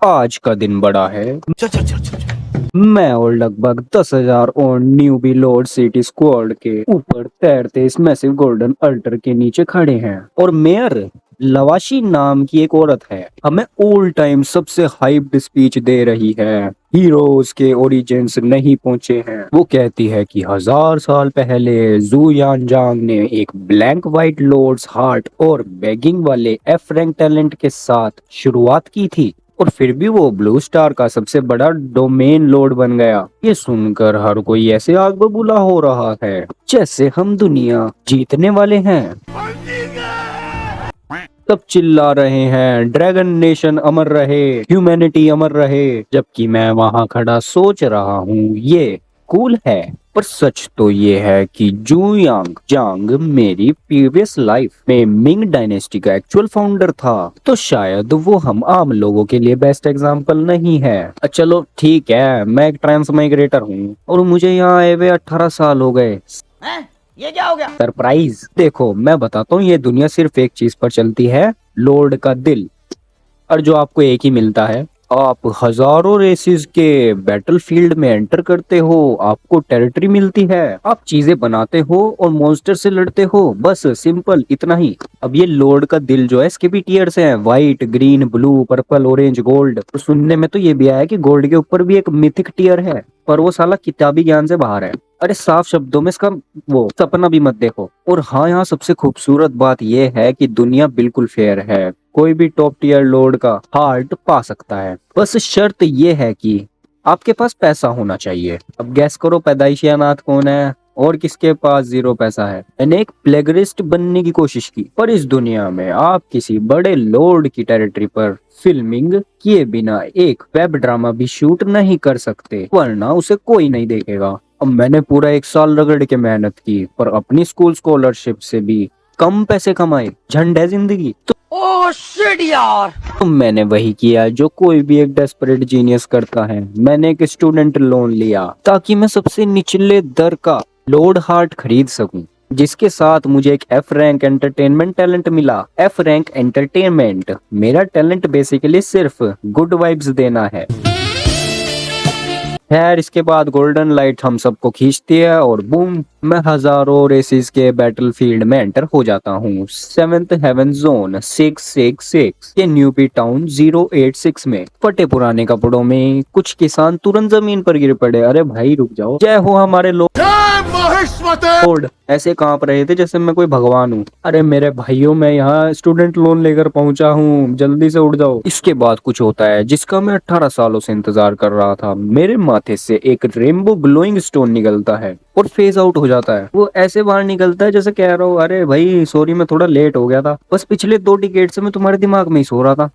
आज का दिन बड़ा है। चल चल चल चल मैं और लगभग 10,000 और न्यूबी लॉर्ड सिटी स्क्वाड के ऊपर तैरते इस मैसिव गोल्डन अल्टर के नीचे खड़े हैं और मेयर लवाशी नाम की एक औरत है, हमें ऑल टाइम सबसे हाइप्ड स्पीच दे रही है। हीरोज के ओरिजिन्स नहीं पहुंचे हैं। वो कहती है कि 1000 साल पहले जू यानजांग ने एक ब्लैंक व्हाइट लॉर्ड्स हार्ट और बेगिंग वाले एफ रैंक टैलेंट के साथ शुरुआत की थी और फिर भी वो ब्लू स्टार का सबसे बड़ा डोमेन लॉर्ड बन गया। ये सुनकर हर कोई ऐसे आग बबूला हो रहा है जैसे हम दुनिया जीतने वाले हैं। सब चिल्ला रहे हैं ड्रैगन नेशन अमर रहे, ह्यूमैनिटी अमर रहे, जबकि मैं वहां खड़ा सोच रहा हूँ ये कूल है। पर सच तो ये है कि जू यांग जांग मेरी प्रीवियस लाइफ में मिंग डायनेस्टी का एक्चुअल फाउंडर था, तो शायद वो हम आम लोगों के लिए बेस्ट एग्जाम्पल नहीं है। चलो ठीक है, मैं एक ट्रांस माइग्रेटर हूँ और मुझे यहाँ आए हुए 18 साल हो गए। ये क्या हो गया? सरप्राइज। देखो मैं बताता हूँ, ये दुनिया सिर्फ एक चीज पर चलती है, लॉर्ड का दिल। और जो आपको एक ही मिलता है, आप हजारों रेसेस के बैटलफील्ड में एंटर करते हो, आपको टेरिटरी मिलती है, आप चीजें बनाते हो और मॉन्स्टर से लड़ते हो, बस सिंपल इतना ही। अब ये लॉर्ड का दिल जो है, इसके भी टीयर्स हैं, white, green, blue, purple, orange, gold. तो सुनने में तो ये भी आया कि गोल्ड के ऊपर भी एक मिथिक टीयर है, पर वो साला किताबी ज्ञान से बाहर है। अरे साफ शब्दों में इसका वो सपना भी मत देखो। और हाँ, यहाँ सबसे खूबसूरत बात यह है कि दुनिया बिल्कुल फेयर है, कोई भी टॉप टीयर लॉर्ड का हार्ट पा सकता है। बस शर्त यह है कि आपके पास पैसा होना चाहिए। अब गैस करो पैदाइशी अनाथ कौन है और किसके पास जीरो पैसा है। मैंने एक प्लेगरिस्ट बनने की कोशिश की, पर इस दुनिया में आप किसी बड़े लॉर्ड की टेरिटरी पर फिल्मिंग किए बिना एक वेब ड्रामा भी शूट नहीं कर सकते, वरना उसे कोई नहीं देखेगा। अब मैंने पूरा 1 साल रगड़ के मेहनत की, पर अपनी स्कूल स्कॉलरशिप से भी कम पैसे कमाए। झंड है जिंदगी। ओह शिट यार। तो मैंने वही किया जो कोई भी एक डेस्परेट जीनियस करता है। मैंने एक स्टूडेंट लोन लिया ताकि मैं सबसे निचले दर का लॉर्ड हार्ट खरीद सकूं, जिसके साथ मुझे एक एफ रैंक एंटरटेनमेंट टैलेंट मिला। एफ रैंक एंटरटेनमेंट, मेरा टैलेंट बेसिकली सिर्फ गुड वाइब्स देना है। खैर, इसके बाद गोल्डन लाइट हम सबको खींचती है और बूम, मैं हजारों रेसिस के बैटलफील्ड में एंटर हो जाता हूँ। 7th हेवन जोन 666 के न्यूपी टाउन 086 में। फटे पुराने कपड़ों में कुछ किसान तुरंत जमीन पर गिर पड़े। अरे भाई रुक जाओ, जय हो हमारे लॉर्ड। ऐसे कांप रहे थे जैसे मैं कोई भगवान हूँ। अरे मेरे भाइयों, मैं यहाँ स्टूडेंट लोन लेकर पहुंचा हूँ, जल्दी से उठ जाओ। इसके बाद कुछ होता है जिसका मैं 18 सालों से इंतजार कर रहा था। मेरे माथे से एक रेनबो ग्लोइंग स्टोन निकलता है और फेज आउट हो जाता है। वो ऐसे बाहर निकलता है जैसे कह रहा हूँ, अरे भाई सॉरी मैं थोड़ा लेट हो गया था, बस पिछले 2 टिकट से मैं तुम्हारे दिमाग में ही सो रहा था।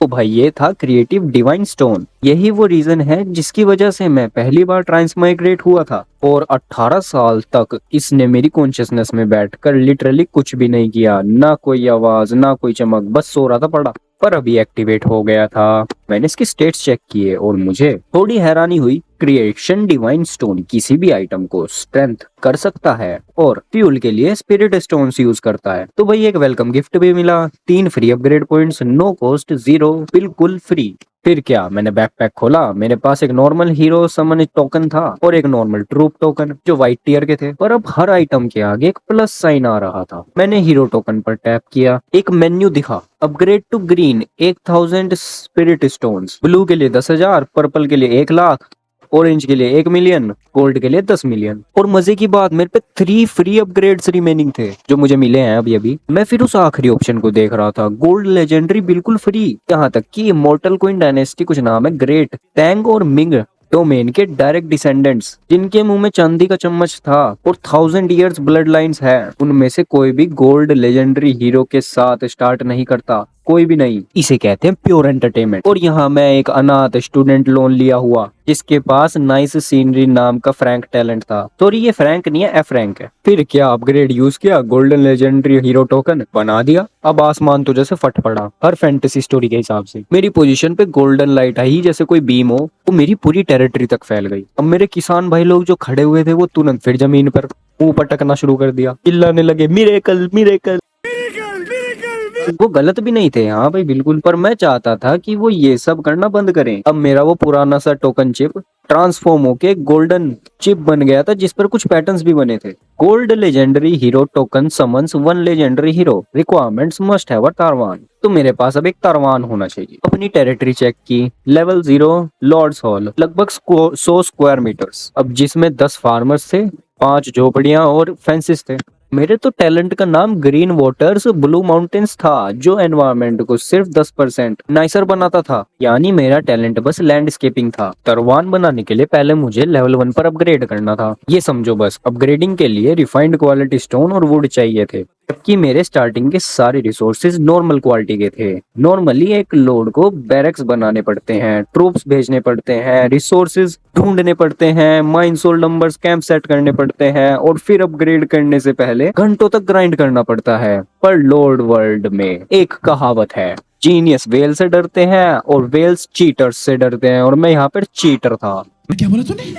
तो भाई ये था क्रिएटिव डिवाइन स्टोन। यही वो रीजन है जिसकी वजह से मैं पहली बार ट्रांसमाइग्रेट हुआ था और 18 साल तक इसने मेरी कॉन्शियसनेस में बैठकर लिटरली कुछ भी नहीं किया, ना कोई आवाज ना कोई चमक, बस सो रहा था पड़ा। पर अभी एक्टिवेट हो गया था। मैंने इसके स्टेट्स चेक किए और मुझे थोड़ी हैरानी हुई। क्रिएशन डिवाइन स्टोन किसी भी आइटम को स्ट्रेंथ कर सकता है और फ्यूल के लिए स्पिरिट स्टोन्स यूज करता है। तो भाई एक वेलकम गिफ्ट भी मिला, 3 free upgrade points, no cost, 0, बिल्कुल फ्री। फिर क्या, मैंने बैकपैक खोला, मेरे पास एक नॉर्मल हीरो समन टोकन था और एक नॉर्मल ट्रूप टोकन जो व्हाइट टियर के थे। पर अब हर आइटम के आगे एक प्लस साइन आ रहा था। मैंने हीरो टोकन पर टैप किया, एक मेन्यू दिखा, upgrade to green 1000 spirit stones, blue के लिए 10,000, पर्पल के लिए 1,00,000, ऑरेंज के लिए 1 मिलियन, गोल्ड के लिए 10 मिलियन। और मजे की बात, मेरे पे 3 फ्री अपग्रेड्स रिमेनिंग थे जो मुझे मिले हैं अभी अभी। मैं फिर उस आखिरी ऑप्शन को देख रहा था, गोल्ड लेजेंडरी बिल्कुल फ्री, यहाँ तक कि इमॉर्टल क्वीन डायनेस्टी कुछ नाम है, ग्रेट टैंग और मिंग डोमेन के डायरेक्ट डिसेंडेंट्स, जिनके मुंह में चांदी का चम्मच था और 1000 इयर्स ब्लड लाइन्स है, उनमें से कोई भी गोल्ड लेजेंडरी हीरो के साथ स्टार्ट नहीं करता, कोई भी नहीं। इसे कहते हैं प्योर एंटरटेनमेंट। और यहाँ मैं एक अनाथ स्टूडेंट लोन लिया हुआ जिसके पास नाइस सीनरी नाम का फ्रैंक टैलेंट था। सॉरी, ये फ्रैंक नहीं है, एफ रैंक है। फिर क्या, अपग्रेड यूज किया, गोल्डन लेजेंडरी हीरो टोकन बना दिया। अब आसमान तो जैसे फट पड़ा हर फैंटेसी स्टोरी के हिसाब से। मेरी पोजीशन पे गोल्डन लाइट आई जैसे कोई बीम हो, वो मेरी पूरी टेरिटरी तक फैल गई। अब मेरे किसान भाई लोग जो खड़े हुए थे वो तुरंत फिर जमीन पर मुंह पटकना शुरू कर दिया, चिल्लाने लगे, मिरेकल मिरेकल। वो गलत भी नहीं थे, हाँ भाई बिल्कुल, पर मैं चाहता था कि वो ये सब करना बंद करें। अब मेरा वो पुराना सा टोकन चिप ट्रांसफॉर्म होके गोल्डन चिप बन गया था, जिस पर कुछ पैटर्न्स भी बने थे। Gold legendary hero token summons one legendary hero, requirements must have a तारवान। तो मेरे पास अब एक तारवान होना चाहिए। अपनी टेरिटरी चेक की, लेवल 0 लॉर्ड्स हॉल, लगभग 100 स्क्वायर मीटर्स, अब जिसमें 10 फार्मर्स थे, 5 झोपड़ियां और फेंसेस थे। मेरे तो टैलेंट का नाम ग्रीन वाटर्स ब्लू माउंटेन्स था, जो एनवायरनमेंट को सिर्फ 10% नाइसर बनाता था। यानी मेरा टैलेंट बस लैंडस्केपिंग था। तरवान बनाने के लिए पहले मुझे लेवल 1 पर अपग्रेड करना था। ये समझो, बस अपग्रेडिंग के लिए रिफाइंड क्वालिटी स्टोन और वुड चाहिए थे, जबकि मेरे स्टार्टिंग के सारे रिसोर्सेज नॉर्मल क्वालिटी के थे। नॉर्मली एक लोड को बैरक्स बनाने पड़ते हैं, ट्रूप्स भेजने पड़ते हैं, रिसोर्सेज ढूंढने पड़ते हैं, mine soul numbers camp set करने पड़ते हैं, और फिर अपग्रेड करने से पहले घंटों तक ग्राइंड करना पड़ता है। पर लोड वर्ल्ड में एक कहावत है, जीनियस वेल से डरते हैं और वेल्स चीटर्स से डरते हैं, और मैं यहाँ पर चीटर था। क्या बोला तूने?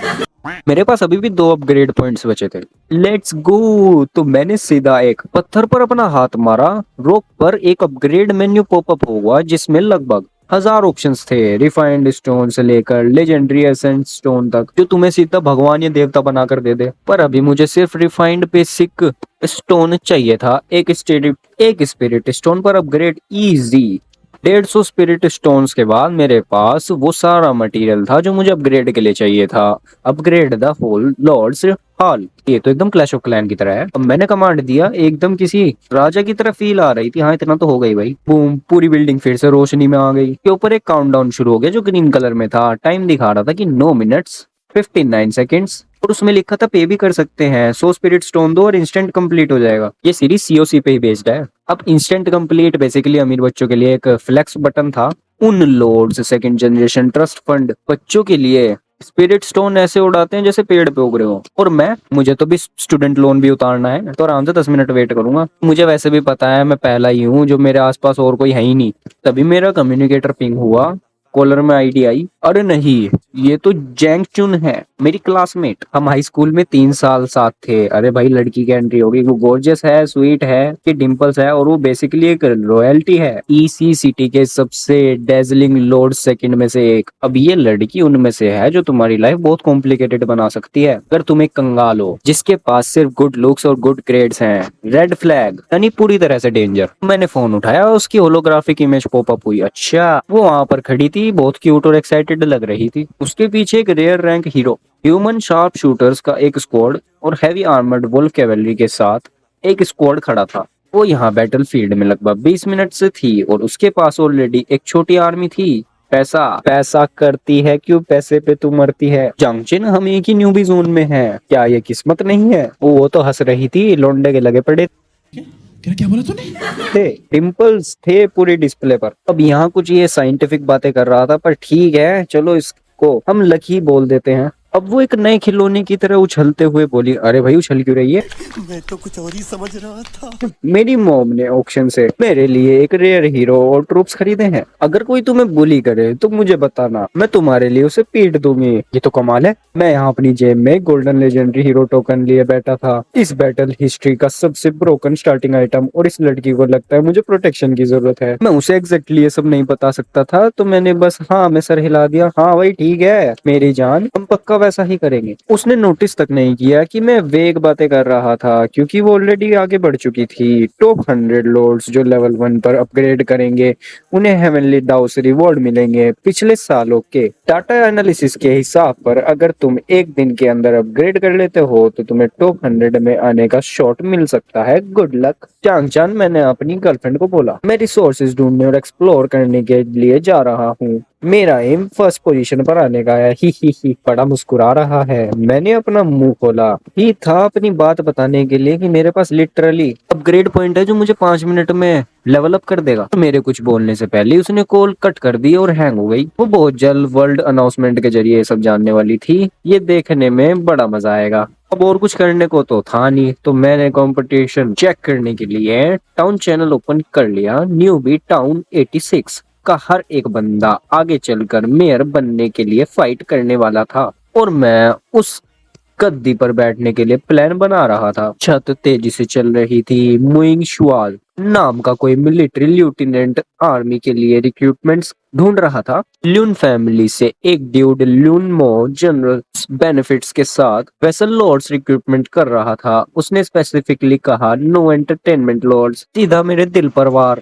मेरे पास अभी भी 2 अपग्रेड पॉइंट्स बचे थे। Let's go. तो मैंने सीधा एक पत्थर पर अपना हाथ मारा, रॉक पर एक अपग्रेड मेन्यू पॉपअप हुआ, जिसमें लगभग 1000 ऑप्शंस थे, रिफाइंड स्टोन से लेकर लेजेंडरी एसेंट स्टोन तक, जो तुम्हें सीधा भगवान या देवता बनाकर दे दे। पर अभी मुझे सिर्फ रिफाइंड बेसिक स्टोन चाहिए था। एक स्पिरिट स्टोन पर अपग्रेड इजी। 150 स्पिरिट स्टोन्स के बाद मेरे पास वो सारा मटेरियल था जो मुझे अपग्रेड के लिए चाहिए था। Upgrade the whole lords hall. ये तो एकदम क्लैश ऑफ क्लैन की तरह है। अब मैंने कमांड दिया, एकदम किसी राजा की तरह फील आ रही थी। हाँ, इतना तो हो गई भाई। बूम, पूरी बिल्डिंग फिर से रोशनी में आ गई। के ऊपर एक काउंटडाउन शुरू हो गया जो ग्रीन कलर में था। टाइम दिखा रहा था कि 9 मिनट्स 59 सेकेंड्स, और उसमें लिखा था पे भी कर सकते हैं, 100 स्पिरिट स्टोन दो और इंस्टेंट कंप्लीट हो जाएगा। ये सीरीज सीओसी पे ही बेस्ड है। अब इंस्टेंट कंप्लीट बेसिकली अमीर बच्चों के लिए एक फ्लेक्स बटन था। उन lords second generation trust fund बच्चों के लिए स्पिरिट स्टोन ऐसे उड़ाते हैं जैसे पेड़ पे उग रहे हो। और मुझे तो भी स्टूडेंट लोन भी उतारना है, तो आराम से 10 मिनट वेट करूंगा। मुझे वैसे भी पता है मैं पहला ही हूँ, जो मेरे आसपास और कोई है ही नहीं। तभी मेरा कम्युनिकेटर पिंग हुआ, कॉलर में आईडी आई। अरे नहीं, ये तो जैंग चुन है, मेरी क्लासमेट। हम हाई स्कूल में 3 साल साथ थे। अरे भाई, लड़की की एंट्री होगी। वो गॉर्जियस है, स्वीट है, कि डिंपल्स है, और वो बेसिकली एक रॉयल्टी है, ईसी सिटी के सबसे डेजलिंग लॉर्ड सेकंड में से एक। अब ये लड़की उनमें से है जो तुम्हारी लाइफ बहुत कॉम्प्लिकेटेड बना सकती है, अगर तुम एक कंगाल हो जिसके पास सिर्फ गुड लुक्स और गुड ग्रेड्स हैं। रेड फ्लैग, यानी पूरी तरह से डेंजर। मैंने फोन उठाया, उसकी होलोग्राफिक इमेज पॉपअप हुई। अच्छा, वो वहां पर खड़ी थी, बहुत क्यूट और एक्साइटेड लग रही थी। उसके पीछे एक rare rank hero, human sharp shooters का एक स्क्वाड और हैवी आर्मर्ड वुल्फ कैवेलरी के साथ एक स्क्वाड खड़ा था। वो यहाँ बैटलफील्ड में लगभग 20 मिनट से थी, और उसके पास ऑलरेडी एक छोटी आर्मी थी। पैसा पैसा करती है क्यों, पैसे पे तू मरती है। जंक्शन, हम एक ही न्यूबी जोन में हैं, क्या ये किस्मत नहीं है। वो तो हंस रही थी, लोंडे के लगे पड़े क्या बोला तूने? थे, डिंपल्स थे पूरी डिस्प्ले पर। अब यहाँ कुछ ये साइंटिफिक बातें कर रहा था, पर ठीक है, चलो इसको हम लकी बोल देते हैं। अब वो एक नए खिलौने की तरह उछलते हुए बोली, अरे भाई उछल क्यों रही है। मैं तो कुछ और ही समझ रहा था। मेरी मॉम ने ऑक्शन से मेरे लिए एक रेयर हीरो और ट्रूप्स खरीदे हैं। अगर कोई तुम्हें बुली करे तो मुझे बताना, मैं तुम्हारे लिए उसे पीट दूंगी। ये तो कमाल है। मैं यहाँ अपनी जेब में गोल्डन लेजेंडरी हीरो टोकन लिए बैठा था, इस बैटल हिस्ट्री का सबसे ब्रोकन स्टार्टिंग आइटम, और इस लड़की को लगता है मुझे प्रोटेक्शन की जरूरत है। मैं उसे एग्जैक्टली ये सब नहीं बता सकता था, तो मैंने बस हाँ में सर हिला दिया। हाँ भाई ठीक है मेरी जान, हम पक्का वैसा ही करेंगे। उसने नोटिस तक नहीं किया कि मैं वेग बातें कर रहा था, क्योंकि वो ऑलरेडी आगे बढ़ चुकी थी। टॉप 100 लॉर्ड्स जो लेवल 1 पर अपग्रेड करेंगे उन्हें हेवनली दाव से रिवॉर्ड मिलेंगे। पिछले सालों के डाटा एनालिसिस के हिसाब पर अगर तुम एक दिन के अंदर अपग्रेड कर लेते हो तो तुम्हें टॉप 100 में आने का शॉट मिल सकता है। Good luck. चांग, मैंने अपनी गर्लफ्रेंड को बोला, मैं रिसोर्सेज ढूंढने और एक्सप्लोर करने के लिए जा रहा हूँ। मेरा एम फर्स्ट पोजीशन पर आने का है। ही बड़ा मुस्कुरा रहा है। मैंने अपना मुंह खोला ही था अपनी बात बताने के लिए कि मेरे पास लिटरली अपग्रेड पॉइंट है जो मुझे 5 मिनट में लेवल अप कर देगा। मेरे कुछ बोलने से पहले उसने कॉल कट कर दी और हैंग हो गई। वो बहुत जल्द वर्ल्ड अनाउंसमेंट के जरिए ये सब जानने वाली थी। ये देखने में बड़ा मजा आएगा। अब और कुछ करने को तो था नहीं, तो मैंने कंपटीशन चेक करने के लिए टाउन चैनल ओपन कर लिया। न्यूबी टाउन 86 का हर एक बंदा आगे चलकर मेयर बनने के लिए फाइट करने वाला था, और मैं उस गद्दी पर बैठने के लिए प्लान बना रहा था। छत तेजी से चल रही थी। मुइंग शुआल नाम का कोई मिलिट्री लेफ्टिनेंट आर्मी के लिए रिक्रूटमेंट्स ढूंढ रहा था। ल्यून फैमिली से एक ड्यूड ल्यून मो जनरल बेनिफिट्स के साथ वेसल लॉर्ड्स रिक्रूटमेंट कर रहा था। उसने स्पेसिफिकली कहा नो एंटरटेनमेंट लॉर्ड्स। सीधा मेरे दिल पर वार।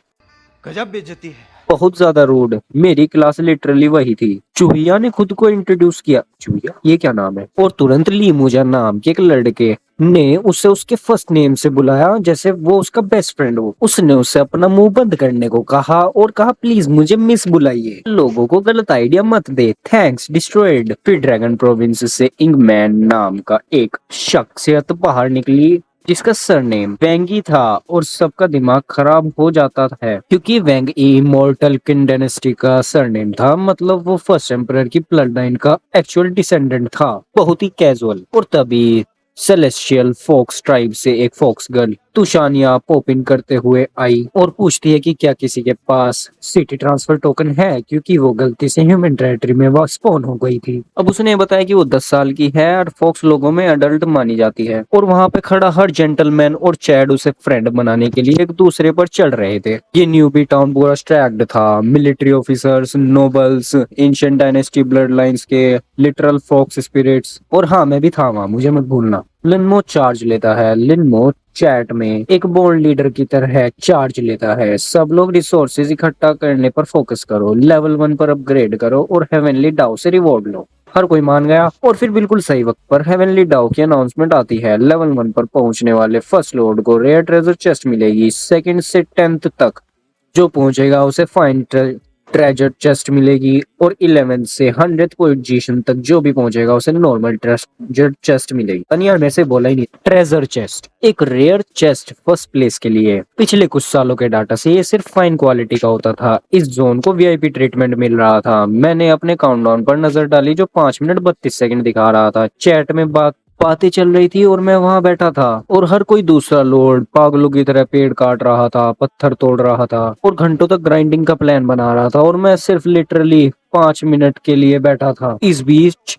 गजब बेइज्जती है। बहुत ज्यादा रूड। मेरी क्लास लिटरली वही थी। चूहिया ने खुद को इंट्रोड्यूस किया। चूहिया ये क्या नाम है? और तुरंत लीमूजा नाम के एक लड़के ने उसे उसके फर्स्ट नेम से बुलाया जैसे वो उसका बेस्ट फ्रेंड हो। उसने उसे अपना मुंह बंद करने को कहा और कहा प्लीज मुझे मिस बुलाइए। लोगों को गलत आइडिया मत दे। Thanks destroyed. फिर ड्रैगन प्रोविंस से इंगमैन नाम का एक शख्सियत बाहर निकली जिसका सरनेम वेंगी था और सबका दिमाग खराब हो जाता है क्योंकि वेंग इमॉर्टल किंग डायनेस्टी का सरनेम था। मतलब वो फर्स्ट एम्परर की ब्लड लाइन का एक्चुअल डिसेंडेंट था। बहुत ही कैजुअल। और तभी सेलेस्टियल फोक्स ट्राइब से एक फोक्स गर्ल तुशानिया पॉप इन करते हुए आई और पूछती है कि क्या किसी के पास सिटी ट्रांसफर टोकन है क्योंकि वो गलती से ह्यूमन टेरिटरी में वो स्पॉन हो गई थी। अब उसने बताया कि वो 10 साल की है और फोक्स लोगों में अडल्ट मानी जाती है। और वहाँ पे खड़ा हर जेंटलमैन और चैड उसे फ्रेंड बनाने के लिए एक दूसरे पर चढ़ रहे थे। ये न्यूबी टाउन पूरा स्ट्रैक्ड था। Military officers, nobles, ancient dynasty blood lines के लिटरल फोक्स स्पिरिट्स। और हाँ मैं भी था वहाँ, मुझे मत भूलना। लिनमो चार्ज लेता है। लिनमो चैट में एक बोल्ड लीडर की तरह चार्ज लेता है। सब लोग रिसोर्सेज इकट्ठा करने पर फोकस करो, लेवल 1 पर अपग्रेड करो और हेवनली डाउ से रिवॉर्ड लो। हर कोई मान गया और फिर बिल्कुल सही वक्त पर हेवनली डाउ की अनाउंसमेंट आती है। लेवल 1 पर पहुंचने वाले फर्स्ट लॉर्ड को रेयर ट्रेजर चेस्ट मिलेगी। सेकंड से 10th तक जो पहुंचेगा उसे फाइन ट्रेजर चेस्ट मिलेगी और 11 से 100th पोजीशन तक जो भी पहुंचेगा उसे नॉर्मल ट्रेजर चेस्ट मिलेगी। यार मैं से बोला ही नहीं। ट्रेजर चेस्ट एक रेयर चेस्ट फर्स्ट प्लेस के लिए। पिछले कुछ सालों के डाटा से ये सिर्फ फाइन क्वालिटी का होता था। इस जोन को वीआईपी ट्रीटमेंट मिल रहा था। मैंने अपने काउंटडाउन पर नजर डाली जो 5 मिनट 32 सेकंड दिखा रहा था। चैट में बातें चल रही थी और मैं वहां बैठा था और हर कोई दूसरा लोड पागलों की तरह पेड़ काट रहा था, पत्थर तोड़ रहा था और घंटों तक ग्राइंडिंग का प्लान बना रहा था। और मैं सिर्फ लिटरली 5 मिनट के लिए बैठा था। इस बीच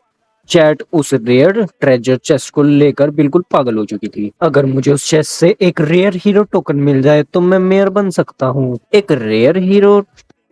चैट उस रेयर ट्रेजर चेस्ट को लेकर बिल्कुल पागल हो चुकी थी। अगर मुझे उस चेस्ट से एक रेयर हीरो टोकन मिल जाए तो मैं मेयर बन सकता हूँ। एक रेयर हीरो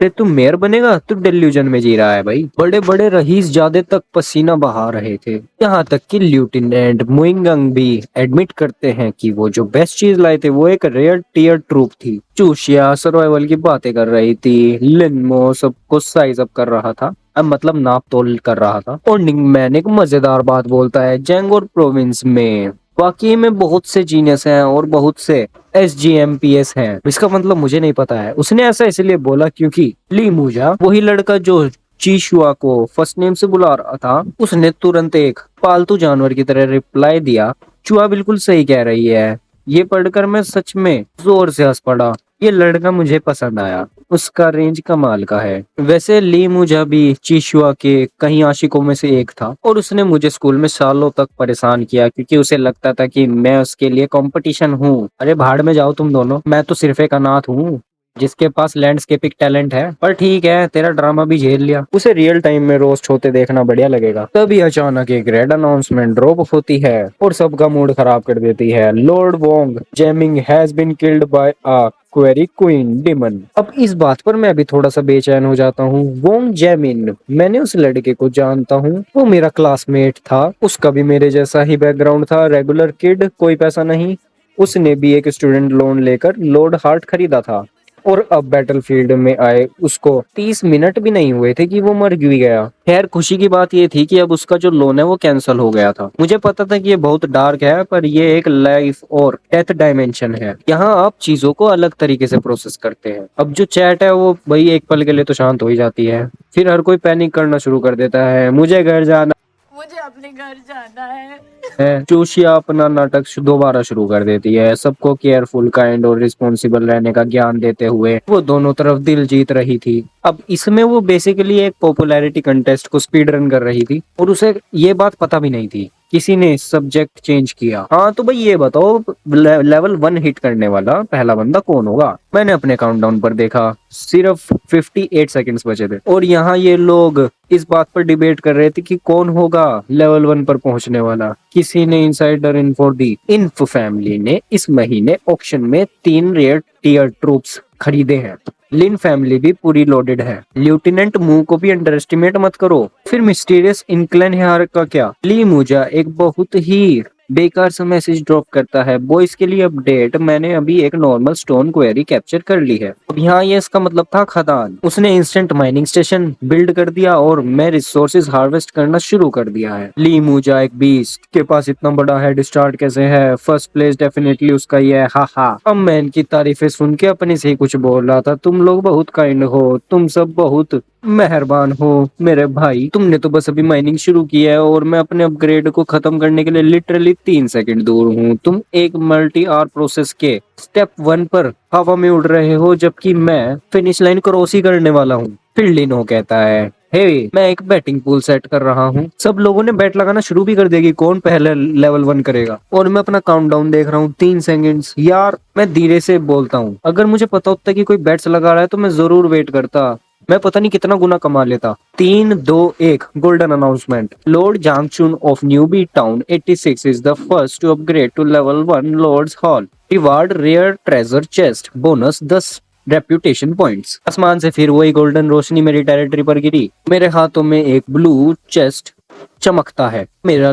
ते तू मेयर बनेगा? तू डिल्यूजन में जी रहा है भाई। बड़े बड़े रईस ज्यादा तक पसीना बहा रहे थे। यहाँ तक कि लेफ्टिनेंट मुइंगंग भी एडमिट करते हैं कि वो जो बेस्ट चीज लाए थे वो एक रेयर टीयर ट्रूप थी। चूशिया सर्वाइवल की बातें कर रही थी। लिनमो सबको साइज अप कर रहा था, अब मतलब नाप तोल कर रहा था। और निंगमैन एक मजेदार बात बोलता है, जैंगोर प्रोविंस में वाकई में बहुत से जीनियस हैं और बहुत से SGMPS हैं। इसका मतलब मुझे नहीं पता है। उसने ऐसा इसलिए बोला क्योंकि ली मूजा वही लड़का जो चीशुआ को फर्स्ट नेम से बुला रहा था, उसने तुरंत एक पालतू जानवर की तरह रिप्लाई दिया, चुआ बिल्कुल सही कह रही है। ये पढ़कर मैं सच में जोर से हंस पड़ा। ये लड़का मुझे पसंद आया, उसका रेंज कमाल का है। वैसे ली मुझा भी चीशुआ के कई आशिकों में से एक था और उसने मुझे स्कूल में सालों तक परेशान किया क्योंकि उसे लगता था कि मैं उसके लिए कंपटीशन हूँ। अरे भाड़ में जाओ तुम दोनों, मैं तो सिर्फ एक अनाथ हूँ जिसके पास लैंडस्केपिंग टैलेंट है। पर ठीक है, तेरा ड्रामा भी झेल लिया। उसे रियल टाइम में रोस्ट होते देखना बढ़िया लगेगा। तभी अचानक एक रेड अनाउंसमेंट ड्रॉप होती है और सबका मूड खराब कर देती है। Lord Wong Jeming has been killed by a query queen demon. अब इस बात पर मैं भी थोड़ा सा बेचैन हो जाता हूँ। वोंग जेमिन, मैंने उस लड़के को जानता हूँ, वो मेरा क्लासमेट था। उसका भी मेरे जैसा ही बैकग्राउंड था, रेगुलर किड, कोई पैसा नहीं। उसने भी एक स्टूडेंट लोन लेकर लॉर्ड हार्ट खरीदा था और अब बैटलफील्ड में आए उसको 30 मिनट भी नहीं हुए थे कि वो मर भी गया। खैर खुशी की बात ये थी कि अब उसका जो लोन है वो कैंसिल हो गया था। मुझे पता था कि ये बहुत डार्क है पर ये एक लाइफ और डेथ डायमेंशन है। यहाँ आप चीजों को अलग तरीके से प्रोसेस करते हैं। अब जो चैट है वो भाई एक पल के लिए तो शांत हो ही जाती है, फिर हर कोई पैनिक करना शुरू कर देता है। मुझे घर जाना, मुझे अपने घर जाना है। जोशिया अपना नाटक दोबारा शुरू कर देती है। सबको केयरफुल, काइंड और रिस्पॉन्सिबल रहने का ज्ञान देते हुए वो दोनों तरफ दिल जीत रही थी। अब इसमें वो बेसिकली एक पॉपुलैरिटी कंटेस्ट को स्पीड रन कर रही थी और उसे ये बात पता भी नहीं थी किसी ने सब्जेक्ट चेंज किया। हाँ तो भाई ये बताओ लेवल 1 हिट करने वाला पहला बंदा कौन होगा? मैंने अपने काउंटडाउन पर देखा, सिर्फ 58 सेकंड्स बचे थे और यहाँ ये लोग इस बात पर डिबेट कर रहे थे कि कौन होगा लेवल 1 पर पहुंचने वाला। किसी ने इनसाइडर इन्फो दी। इन्फ फैमिली ने इस महीने ऑक्शन में 3 रेयर टीयर ट्रूप्स खरीदे हैं। लिन फैमिली भी पूरी लोडेड है। लेफ्टिनेंट मू को भी अंडर एस्टिमेट मत करो। फिर मिस्टीरियस इंक्लेन हार का क्या? ली मुजा एक बहुत ही बेकार सा मैसेज ड्रॉप करता है, बॉयज के लिए अपडेट, मैंने अभी एक नॉर्मल स्टोन क्वेरी कैप्चर कर ली है। अब यहाँ ये इसका मतलब था खदान। उसने इंस्टेंट माइनिंग स्टेशन बिल्ड कर दिया और मैं रिसोर्सेज हार्वेस्ट करना शुरू कर दिया है। ली मुजा एक बीस्ट के पास इतना बड़ा हेड स्टार्ट कैसे है? फर्स्ट प्लेस डेफिनेटली उसका ही है, हा हा। अब मैं इनकी तारीफें सुन के अपने से ही कुछ बोल रहा था, तुम लोग बहुत काइंड हो, तुम सब बहुत मेहरबान हो मेरे भाई। तुमने तो बस अभी माइनिंग शुरू की है और मैं अपने अपग्रेड को खत्म करने के लिए लिटरली 3 सेकंड दूर हूँ। तुम एक मल्टी आर प्रोसेस के स्टेप 1 पर हवा में उड़ रहे हो जबकि मैं फिनिश लाइन क्रॉस ही करने वाला हूँ। फिर लिनो कहता है, हे मैं एक बैटिंग पूल सेट कर रहा हूँ, सब लोगों ने बैट लगाना शुरू भी कर देगी, कौन पहले लेवल 1 करेगा? और मैं अपना काउंटडाउन देख रहा हूँ, 3 सेकंड्स। यार मैं धीरे से बोलता हूँ, अगर मुझे पता होता कि कोई बैट्स लगा रहा है तो मैं जरूर वेट करता, मैं पता नहीं कितना गुना कमा लेता। 3 2 1 गोल्डन अनाउंसमेंट। लॉर्ड जांगचुन of newbie town 86 is the first to upgrade to level 1 lords hall. Reward rare treasure chest, bonus 10 reputation points. आसमान से फिर वही गोल्डन रोशनी मेरी टेरिटरी पर गिरी। मेरे हाथों में एक ब्लू चेस्ट चमकता है। मेरा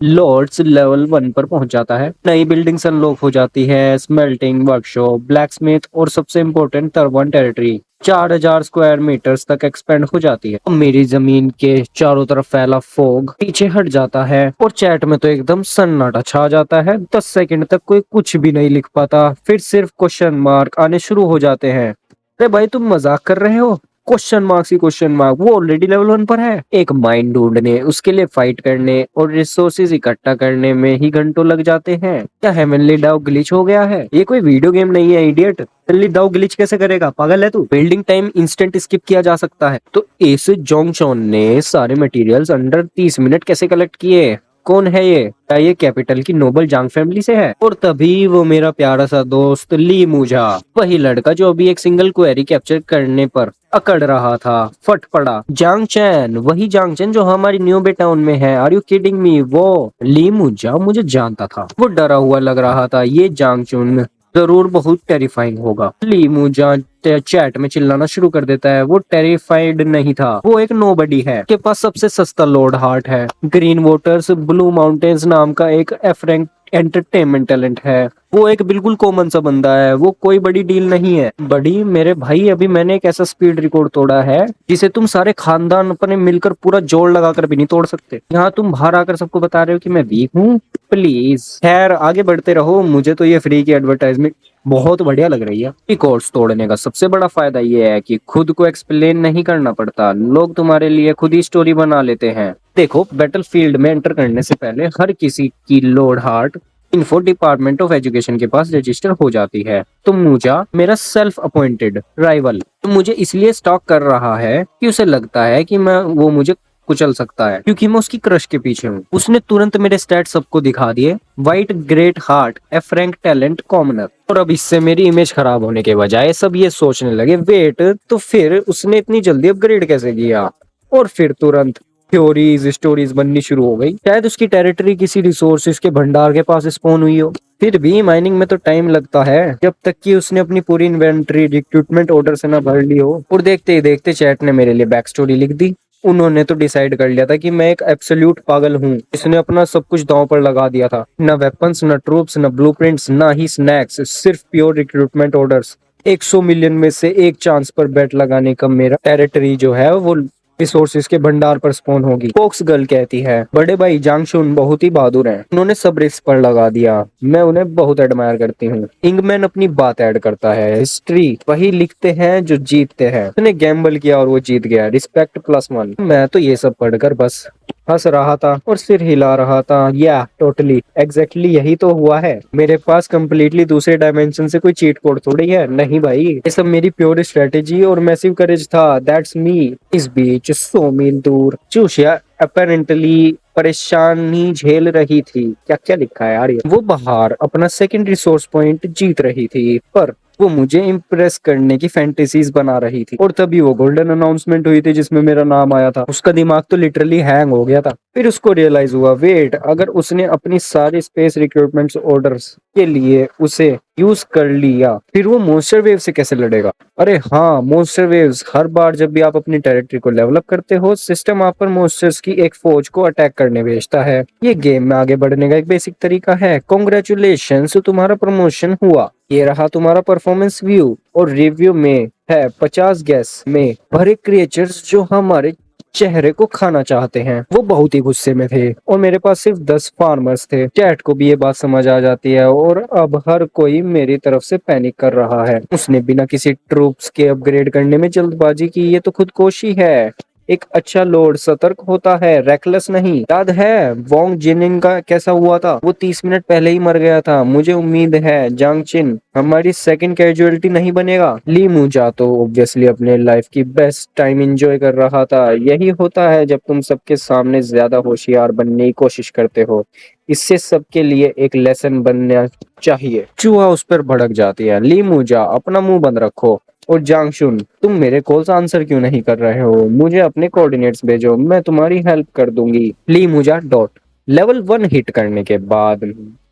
लॉर्ड्स लेवल 1 पर पहुंच जाता है। नई बिल्डिंग्स अनलॉक हो जाती है, स्मेल्टिंग वर्कशॉप, ब्लैकस्मिथ और सबसे important turban territory 4000 square metres तक एक्सपेंड हो जाती है। अब मेरी जमीन के चारों तरफ फैला फोग पीछे हट जाता है और चैट में तो एकदम सन्नाटा छा जाता है। 10 सेकंड तक कोई कुछ भी नहीं लिख पाता, फिर सिर्फ क्वेश्चन मार्क आने शुरू हो जाते हैं। अरे भाई तुम मजाक कर रहे हो? क्वेश्चन मार्क्स ही क्वेश्चन मार्क, वो ऑलरेडी लेवल 1 पर है। एक माइंड ढूंढने, उसके लिए फाइट करने और रिसोर्सेज इकट्ठा करने में ही घंटों लग जाते हैं। क्या हेवनली डाउ ग्लिच हो गया है? ये कोई वीडियो गेम नहीं है इडियट। हेवनली डाउ ग्लिच कैसे करेगा, पागल है तू? बिल्डिंग टाइम इंस्टेंट स्किप किया जा सकता है। तो इस जोंगचोन ने सारे मटेरियल्स अंडर 30 मिनट कैसे कलेक्ट किए? कौन है ये? क्या ये कैपिटल की नोबल जांग फैमिली से है? और तभी वो मेरा प्यारा सा दोस्त ली मुझा, वही लड़का जो अभी एक सिंगल क्वेरी कैप्चर करने पर अकड़ रहा था, फट पड़ा। जांग चैन, वही जांग चैन जो हमारी न्यूबे टाउन में है। Are you kidding me? वो ली मुझा मुझे जानता था, वो डरा हुआ लग रहा था। ये जांग चुन जरूर बहुत टेरिफाइंग होगा। ली मुझा चैट में चिल्लाना शुरू कर देता है। वो टेरिफाइड नहीं था, वो एक नोबडी है के पास सबसे सस्ता लॉर्ड हार्ट है। ग्रीन वाटर्स ब्लू माउंटेन्स नाम का एक एफ रैंक एंटरटेनमेंट टैलेंट है। वो एक बिल्कुल कॉमन सा बंदा है, वो कोई बड़ी डील नहीं है। बड़ी मेरे भाई, अभी मैंने एक ऐसा स्पीड रिकॉर्ड तोड़ा है जिसे तुम सारे खानदान अपने मिलकर पूरा जोड़ लगाकर भी नहीं तोड़ सकते। यहाँ तुम बाहर आकर सबको बता रहे हो कि मैं वीक हूँ, प्लीज। खैर आगे बढ़ते रहो, मुझे तो ये फ्री की एडवर्टाइजमेंट बहुत बढ़िया लग रही है। रिकॉर्ड्स तोड़ने का सबसे बड़ा फायदा ये है कि खुद को एक्सप्लेन नहीं करना पड़ता, लोग तुम्हारे लिए खुद ही स्टोरी बना लेते हैं। देखो, बैटलफील्ड में एंटर करने से पहले हर किसी की Lord heart info department of education के पास रजिस्टर हो जाती है। तो मुझा मेरा सेल्फ अपॉइंटेड राइवल तो मुझे इसलिए स्टॉक कर रहा है कि उसे लगता है कि वो मुझे कुचल सकता है क्योंकि मैं उसकी क्रश के पीछे हूँ। उसने तुरंत मेरे स्टैट सबको दिखा दिए, white great heart F rank talent commoner. और अब इससे मेरी इमेज खराब होने के बजाय सब ये सोचने लगे, वेट तो फिर उसने इतनी जल्दी अपग्रेड कैसे किया? और फिर तुरंत थ्योरीज स्टोरीज बननी शुरू हो गई। शायद उसकी टेरिटरी किसी रिसोर्सेज के भंडार के पास स्पॉन हुई हो। फिर भी माइनिंग में तो टाइम लगता है, जब तक कि उसने अपनी पूरी इन्वेंट्री रिक्रूटमेंट ऑर्डर से ना भर ली हो। और देखते ही देखते चैट ने मेरे लिए बैक स्टोरी लिख दी। उन्होंने तो डिसाइड कर लिया था कि मैं एक एब्सोल्यूट पागल हूँ। इसने अपना सब कुछ दांव पर लगा दिया था, न वेपन्स, न ट्रूप्स, न ब्लूप्रिंट्स, ना ही स्नैक्स, सिर्फ प्योर रिक्रूटमेंट ऑर्डर्स। 100 मिलियन में से एक चांस पर बेट लगाने का मेरा टेरिटरी जो है वो रिसोर्सेज के भंडार पर स्पॉन होगी। फोक्स गर्ल कहती है, बड़े भाई जांगशुन बहुत ही बहादुर हैं, उन्होंने सब रिस्क पर लगा दिया, मैं उन्हें बहुत एडमायर करती हूँ। इंगमैन अपनी बात ऐड करता है, हिस्ट्री वही लिखते हैं जो जीतते हैं, उसने गैम्बल किया और वो जीत गया, रिस्पेक्ट +1। मैं तो ये सब पढ़कर बस हंस रहा था और सिर हिला रहा था। या टोटली एग्जैक्टली यही तो हुआ है। मेरे पास कंप्लीटली दूसरे डायमेंशन से कोई चीट कोड थोड़ी है, नहीं भाई, ये सब मेरी प्योर स्ट्रेटेजी और मैसिव करेज था। That's me. इस बीच 100 मील दूर चूशिया अपेरेंटली परेशानी झेल रही थी। क्या क्या लिखा है यार ये। वो बाहर अपना सेकेंडरी सोर्स पॉइंट जीत रही थी, पर वो मुझे इम्प्रेस करने की फैंटेसीज बना रही थी। और तभी वो गोल्डन अनाउंसमेंट हुई थी जिसमें मेरा नाम आया था। उसका दिमाग तो लिटरली हैंग हो गया था। फिर उसको रियलाइज हुआ, वेट, अगर उसने अपनी सारी स्पेस रिक्रूटमेंट ऑर्डर्स के लिए उसे यूज कर लिया, फिर वो मॉन्स्टर वेव से कैसे लड़ेगा। अरे हाँ, मॉन्स्टर वेव्स। हर बार जब भी आप अपनी टेरिटरी को डेवलप करते हो, सिस्टम आप पर मॉन्स्टर्स की एक फौज को अटैक करने भेजता है। ये गेम में आगे बढ़ने का एक बेसिक तरीका है। कॉन्ग्रेचुलेशंस, तुम्हारा प्रमोशन हुआ। ये रहा तुम्हारा परफॉर्मेंस व्यू। और रिव्यू में है 50 गैस में भरे क्रिएचर्स जो हमारे चेहरे को खाना चाहते हैं। वो बहुत ही गुस्से में थे और मेरे पास सिर्फ 10 फार्मर्स थे। चैट को भी ये बात समझ आ जाती है और अब हर कोई मेरी तरफ से पैनिक कर रहा है। उसने बिना किसी ट्रूप्स के अपग्रेड करने में जल्दबाजी की। ये तो खुदकुशी है। एक अच्छा लॉर्ड सतर्क होता है, रेकलेस नहीं। याद है वोंग जिनिंग का कैसा हुआ था? वो 30 मिनट पहले ही मर गया था। मुझे उम्मीद है जांग चिन हमारी सेकंड कैजुअलिटी नहीं बनेगा। ली मुजा तो ऑब्वियसली अपने लाइफ की बेस्ट टाइम एंजॉय कर रहा था। यही होता है जब तुम सबके सामने ज्यादा होशियार बनने की कोशिश करते हो। इससे सबके लिए एक लेसन बनना चाहिए। चूहा उस पर भड़क जाती है। ली मुजा, अपना मुंह बंद रखो। और जांगशुन, तुम मेरे कॉल्स आंसर क्यों नहीं कर रहे हो? मुझे अपने कोऑर्डिनेट्स भेजो, मैं तुम्हारी हेल्प कर दूंगी। ली मुजा डॉट। लेवल 1 हिट करने के बाद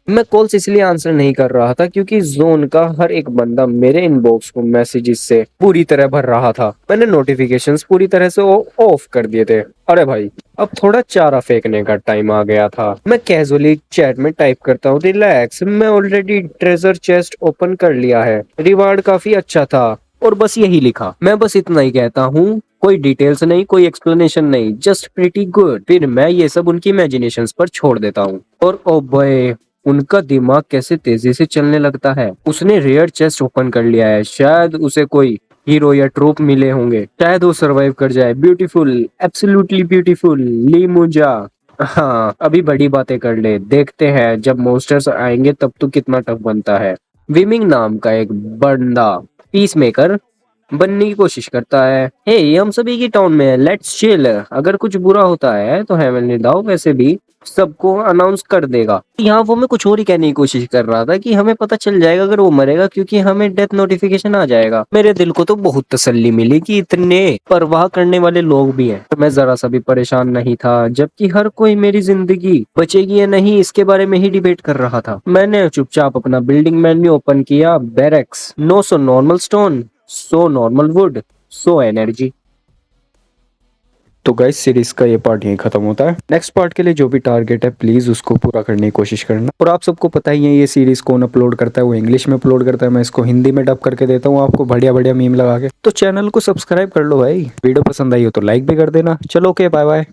मैं कॉल्स इसलिए आंसर नहीं कर रहा था क्योंकि जोन का हर एक बंदा मेरे इनबॉक्स को मैसेजेस से पूरी तरह भर रहा था। मैंने नोटिफिकेशंस पूरी तरह से ऑफ कर दिए थे। अरे भाई, अब थोड़ा चारा फेंकने का टाइम आ गया था। मैं कैजुअली चैट में टाइप करता हूँ, रिलैक्स, मैं ऑलरेडी ट्रेजर चेस्ट ओपन कर लिया है, रिवार्ड काफी अच्छा था। और बस यही लिखा। मैं बस इतना ही कहता हूँ, कोई डिटेल्स नहीं, कोई एक्सप्लेनेशन नहीं, जस्ट प्रीटी गुड। फिर मैं ये सब उनकी इमेजिनेशंस पर छोड़ देता हूँ। और ओ बॉय, उनका दिमाग कैसे तेजी से चलने लगता है। उसने रेयर चेस्ट ओपन कर लिया है। शायद उसे कोई हीरो या ट्रोप मिले होंगे। शायद वो सरवाइव कर जाए। Beautiful, absolutely beautiful. ली मुजा, हाँ, अभी बड़ी बातें कर ले। देखते हैं जब मॉन्स्टर्स आएंगे तब तो कितना टफ बनता है। विमिंग नाम का एक बंदा पीस मेकर बनने की कोशिश करता है। हे, हम सभी की टाउन में, लेट्स चिल। अगर कुछ बुरा होता है तो हेवनली दाव वैसे भी सबको अनाउंस कर देगा। यहाँ वो मैं कुछ और ही कहने की कोशिश कर रहा था कि हमें पता चल जाएगा अगर वो मरेगा, क्योंकि हमें डेथ नोटिफिकेशन आ जाएगा। मेरे दिल को तो बहुत तसल्ली मिली कि इतने परवाह करने वाले लोग भी हैं। मैं जरा सा भी परेशान नहीं था, जबकि हर कोई मेरी जिंदगी बचेगी या नहीं इसके बारे में ही डिबेट कर रहा था। मैंने चुपचाप अपना बिल्डिंग मेन्यू ओपन किया। Barracks, 900 normal stone, 100 normal would, 100 energy. तो गाइस, सीरीज का ये पार्ट यहीं खत्म होता है। नेक्स्ट पार्ट के लिए जो भी टारगेट है प्लीज उसको पूरा करने की कोशिश करना। और आप सबको पता ही है ये सीरीज कौन अपलोड करता है, वो इंग्लिश में अपलोड करता है। मैं इसको हिंदी में डब करके देता हूँ आपको बढ़िया बढ़िया मीम लगा के। तो चैनल को सब्सक्राइब कर लो भाई। वीडियो पसंद आई हो तो लाइक भी कर देना। चलो ओके, बाय बाय।